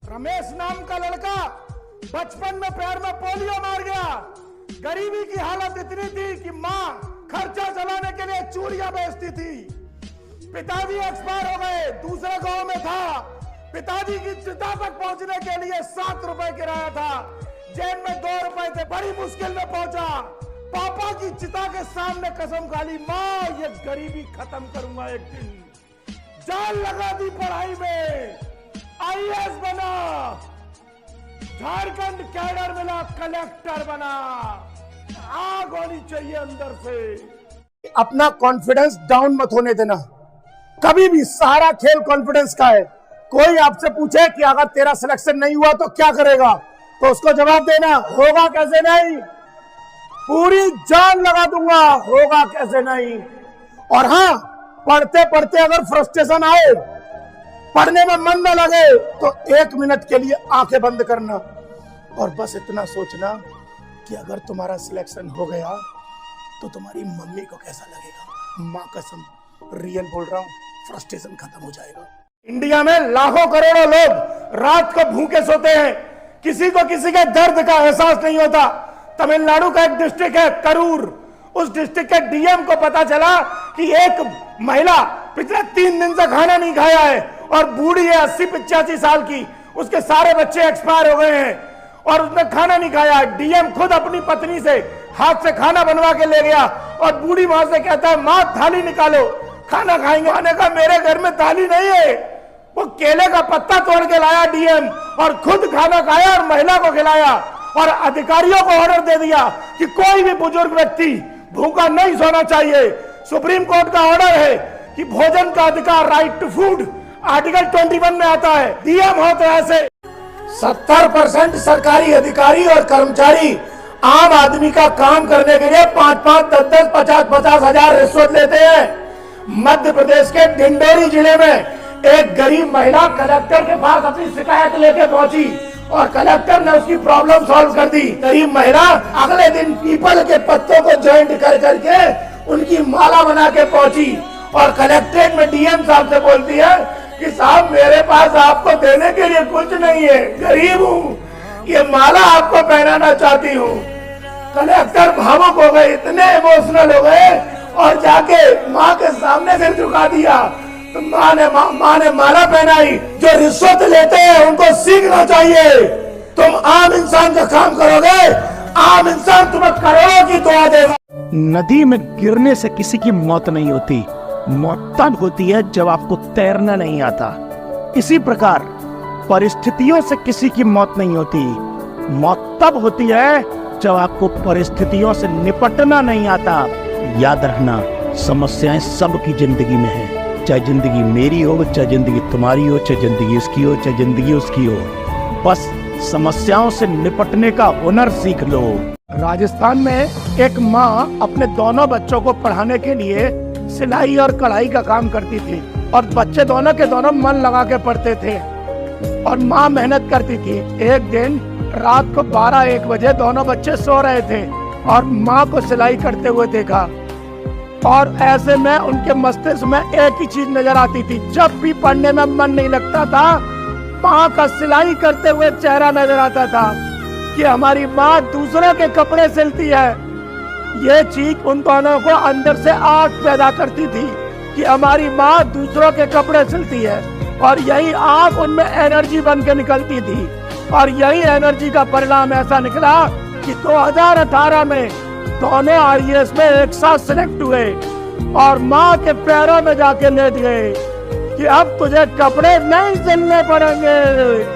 रमेश नाम का लड़का बचपन में पैर में पोलियो मार गया। गरीबी की हालत इतनी थी कि मां खर्चा चलाने के लिए चूड़ियां बेचती थी। पिताजी एक्सपायर हो गए, दूसरे गांव में था। पिताजी की चिता तक पहुंचने के लिए 7 रुपए किराया था, जेब में 2 रुपए थे। बड़ी मुश्किल में पहुंचा। पापा की चिता के सामने कसम खा ली, मां ये गरीबी खत्म करूंगा एक दिन। जान लगा दी पढ़ाई में, आईएएस बना, झारखंड कैडर मिला, कलेक्टर बना। आग होनी चाहिए अंदर से। अपना कॉन्फिडेंस डाउन मत होने देना कभी भी। सारा खेल कॉन्फिडेंस का है। कोई आपसे पूछे कि अगर तेरा सिलेक्शन नहीं हुआ तो क्या करेगा, तो उसको जवाब देना, होगा कैसे नहीं, पूरी जान लगा दूंगा, होगा कैसे नहीं। और हां, पढ़ते पढ़ते अगर फ्रस्ट्रेशन आए, पढ़ने में मन न लगे, तो 1 मिनट के लिए आंखें बंद करना और बस इतना सोचना कि अगर तुम्हारा सिलेक्शन हो गया तो तुम्हारी मम्मी को कैसा लगेगा। मां कसम, रियल बोल रहा हूं, फ्रस्ट्रेशन खत्म हो जाएगा। इंडिया में लाखों करोड़ों लोग रात को भूखे सोते हैं, किसी को किसी के दर्द का एहसास नहीं होता। तमिलनाडु का एक डिस्ट्रिक्ट है करूर, उस डिस्ट्रिक्ट के डीएम को पता चला कि एक महिला पिछले 3 दिन से खाना नहीं खाया है और बूढ़ी है, 80-85 साल की। उसके सारे बच्चे एक्सपायर हो गए हैं और उसने खाना नहीं खाया। डीएम खुद अपनी पत्नी से हाथ से खाना बनवा के ले गया और बूढ़ी मां से कहता है, मां थाली निकालो, खाना खाएंगे। खाने का मेरे घर में थाली नहीं है। वो केले का पत्ता तोड़ के लाया डीएम और खुद खाना खाया और महिला को खिलाया और अधिकारियों को ऑर्डर दे दिया कि कोई भी बुजुर्ग व्यक्ति भूखा नहीं सोना चाहिए। सुप्रीम कोर्ट का ऑर्डर है कि भोजन का अधिकार, राइट टू फूड, आर्टिकल 21 में आता है। डीएम हो तो ऐसे 70% सरकारी अधिकारी और कर्मचारी आम आदमी का काम करने के लिए 5-5, 10-10, 50-50 हजार रिश्वत लेते हैं। मध्य प्रदेश के डिंडोरी जिले में एक गरीब महिला कलेक्टर के पास अपनी शिकायत लेके पहुंची और कलेक्टर ने उसकी प्रॉब्लम सॉल्व कर दी। गरीब महिला अगले दिन पीपल के पत्तों को जॉइंट कर करके उनकी माला बना के पहुंची और कलेक्ट्रेट में डीएम साहब से बोलती है कि साहब मेरे पास आपको देने के लिए कुछ नहीं है, गरीब हूँ, ये माला आपको पहनाना चाहती हूँ। कलेक्टर भावुक हो गए, इतने इमोशनल हो गए और जाके माँ के सामने सिर झुका दिया। तो माँ ने माला पहनाई। जो रिश्वत लेते हैं उनको सीखना चाहिए। तुम आम इंसान का काम करोगे, आम इंसान तुम्हें करोड़ों की दुआ देगा। नदी में गिरने से किसी की मौत नहीं होती, मौत तब होती है जब आपको तैरना नहीं आता। इसी प्रकार परिस्थितियों से किसी की मौत नहीं होती, मौत तब होती है जब आपको परिस्थितियों से निपटना नहीं आता। याद रखना, समस्याएं सबकी जिंदगी में है, चाहे जिंदगी मेरी हो, चाहे जिंदगी तुम्हारी हो, चाहे जिंदगी उसकी हो, चाहे जिंदगी उसकी हो। बस समस्याओं से निपटने का हुनर सीख लो। राजस्थान में एक माँ अपने दोनों बच्चों को पढ़ाने के लिए सिलाई और कढ़ाई का काम करती थी और बच्चे दोनों के दोनों मन लगा के पढ़ते थे और माँ मेहनत करती थी। एक दिन रात को 12-1 बजे दोनों बच्चे सो रहे थे और माँ को सिलाई करते हुए देखा और ऐसे में उनके मस्तिष्क में एक ही चीज नजर आती थी। जब भी पढ़ने में मन नहीं लगता था, माँ का सिलाई करते हुए चेहरा नजर आता था कि हमारी माँ दूसरों के कपड़े सिलती है। ये चीज उन दोनों को अंदर से आग पैदा करती थी कि हमारी माँ दूसरों के कपड़े सिलती है और यही आग उनमें एनर्जी बन के निकलती थी। और यही एनर्जी का परिणाम ऐसा निकला कि 2018 में दोनों आईएएस में एक साथ सिलेक्ट हुए और माँ के पैरों में जाके लेट गए कि अब तुझे कपड़े नहीं सिलने पड़ेंगे।